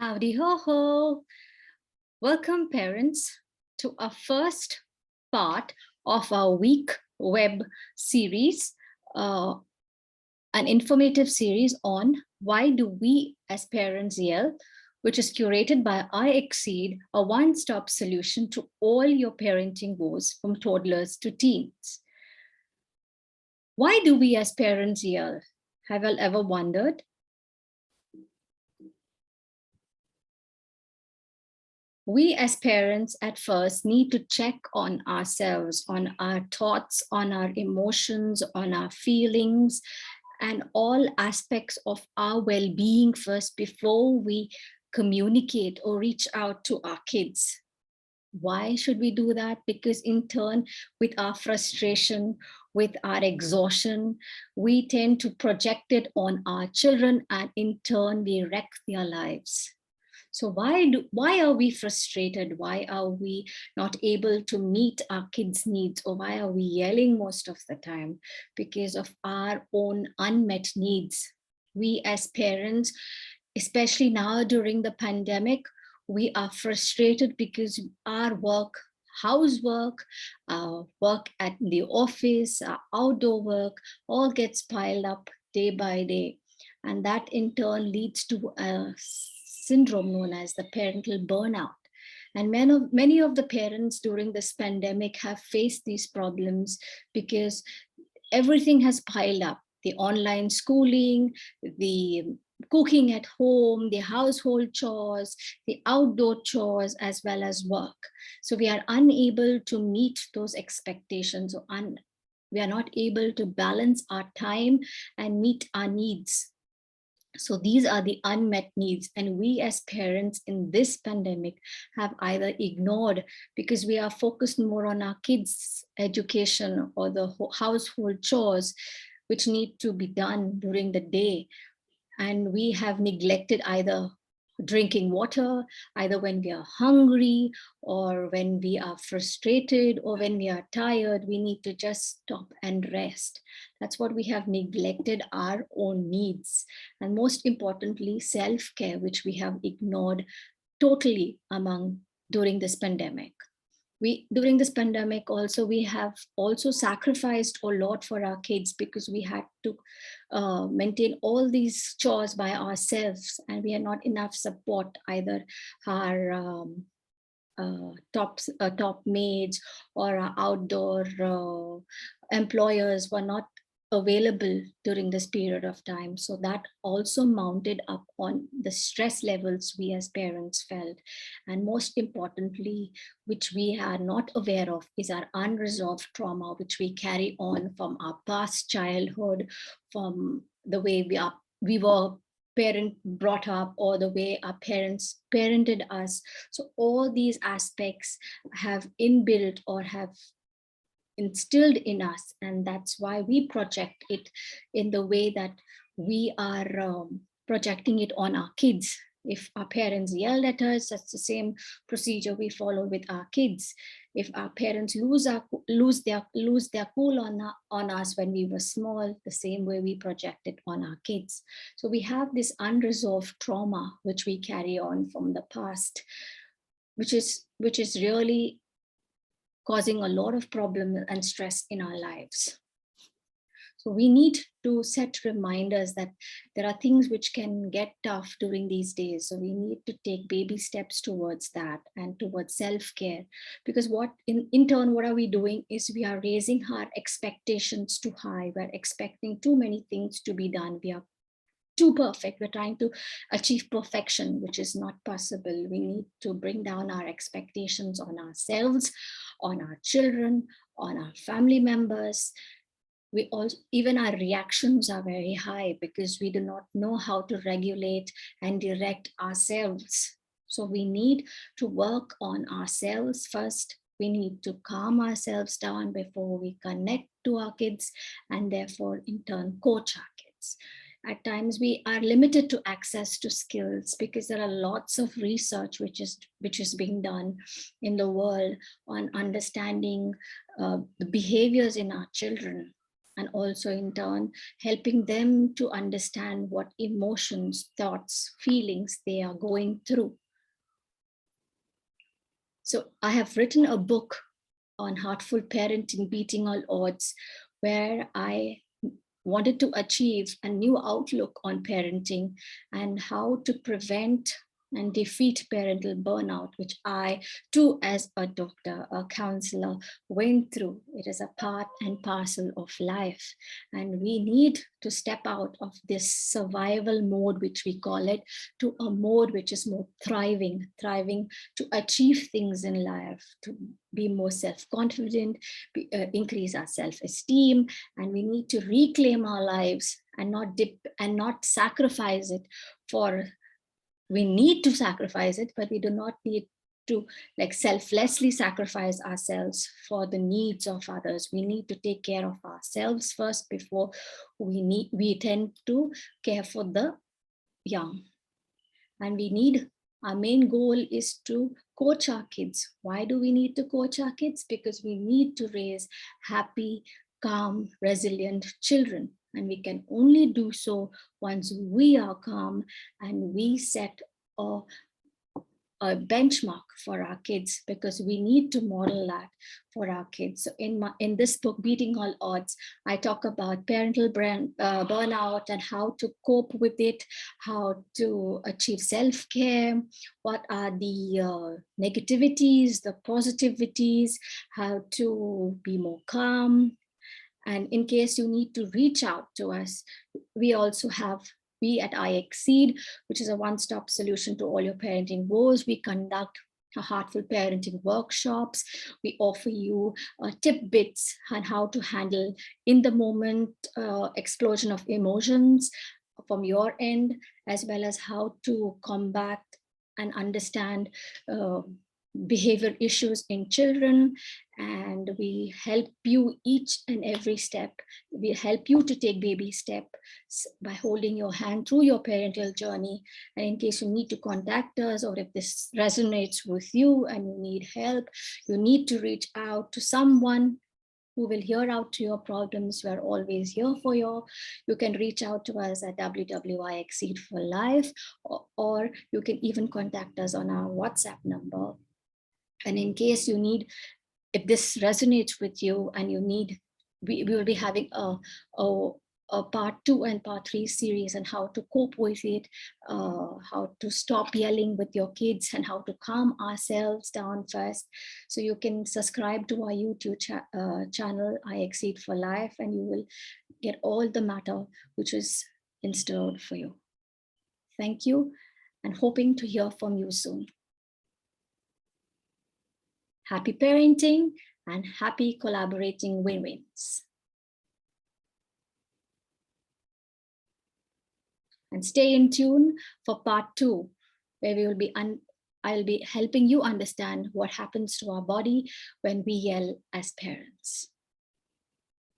Howdy ho ho! Welcome parents to our first part of our week web series, an informative series on why do we as parents yell, which is curated by IEXED, a one-stop solution to all your parenting woes from toddlers to teens. Why do we as parents yell? Have you ever wondered? We as parents at first need to check on ourselves, on our thoughts, on our emotions, on our feelings, and all aspects of our well-being first before we communicate or reach out to our kids. Why should we do that? Because in turn, with our frustration, with our exhaustion, we tend to project it on our children, and in turn, we wreck their lives. So why are we frustrated? Why are we not able to meet our kids' needs? Or why are we yelling most of the time? Because of our own unmet needs. We as parents, especially now during the pandemic, we are frustrated because our work, housework, our work at the office, our outdoor work, all gets piled up day by day. And that in turn leads to a syndrome known as the parental burnout. And many of the parents during this pandemic have faced these problems because everything has piled up. The online schooling, the cooking at home, the household chores, the outdoor chores, as well as work. So we are unable to meet those expectations, we are not able to balance our time and meet our needs. So these are the unmet needs, and we as parents in this pandemic have either ignored because we are focused more on our kids' education or the household chores which need to be done during the day, and we have neglected either drinking water, either when we are hungry or when we are frustrated or when we are tired. We need to just stop and rest. That's what we have neglected, our own needs. And most importantly, self-care, which we have ignored totally during this pandemic. During this pandemic also, we have also sacrificed a lot for our kids because we had to maintain all these chores by ourselves, and we had not enough support. Either our top maids or our outdoor employers were not available during this period of time. So that also mounted up on the stress levels we as parents felt. And most importantly, which we are not aware of, is our unresolved trauma, which we carry on from our past childhood, from the way we were brought up, or the way our parents parented us. So all these aspects have inbuilt or have instilled in us, and that's why we project it in the way that we are projecting it on our kids. If our parents yelled at us, that's the same procedure we follow with our kids. If our parents lose their cool on us when we were small, the same way we project it on our kids. So we have this unresolved trauma which we carry on from the past, which is really causing a lot of problem and stress in our lives. So we need to set reminders that there are things which can get tough during these days. So we need to take baby steps towards that and towards self-care, because in turn, what are we doing is we are raising our expectations too high. We're expecting too many things to be done. We are too perfect. We're trying to achieve perfection, which is not possible. We need to bring down our expectations on ourselves, on our children, on our family members. Even our reactions are very high because we do not know how to regulate and direct ourselves. So we need to work on ourselves first. We need to calm ourselves down before we connect to our kids, and therefore in turn coach our kids. At times we are limited to access to skills because there are lots of research which is being done in the world on understanding the behaviors in our children. and also in turn helping them to understand what emotions, thoughts, feelings they are going through. So I have written a book on Heartful Parenting, Beating All Odds, where I wanted to achieve a new outlook on parenting and how to prevent and defeat parental burnout, which I too, as a doctor, a counselor, went through. It is a part and parcel of life. And we need to step out of this survival mode, which we call it, to a mode which is more thriving to achieve things in life, to be more self-confident, increase our self-esteem, and we need to reclaim our lives and not sacrifice it for, we need to sacrifice it, but we do not need to like selflessly sacrifice ourselves for the needs of others. We need to take care of ourselves first before we tend to care for the young. And our main goal is to coach our kids. Why do we need to coach our kids? Because we need to raise happy, calm, resilient children. And we can only do so once we are calm and we set a benchmark for our kids, because we need to model that for our kids. So in this book, Beating All Odds, I talk about parental burnout and how to cope with it, how to achieve self-care, what are the negativities, the positivities, how to be more calm. And in case you need to reach out to us, we at IEXED, which is a one-stop solution to all your parenting woes. We conduct Heartful Parenting workshops. We offer you tidbits on how to handle in the moment explosion of emotions from your end, as well as how to combat and understand behavior issues in children. And we help you each and every step. We help you to take baby steps by holding your hand through your parental journey. And in case you need to contact us, or if this resonates with you and you need help, you need to reach out to someone who will hear out to your problems. We're always here for you. You can reach out to us at WWIEXED for Life, or you can even contact us on our WhatsApp number. And in case you need, if this resonates with you and you need, we will be having a part 2 and part 3 series on how to cope with it, how to stop yelling with your kids, and how to calm ourselves down first. So you can subscribe to our YouTube channel, IEXED for Life, and you will get all the matter which is in store for you. Thank you, and hoping to hear from you soon. Happy parenting and happy collaborating win-wins. And stay in tune for part 2, where I'll be helping you understand what happens to our body when we yell as parents.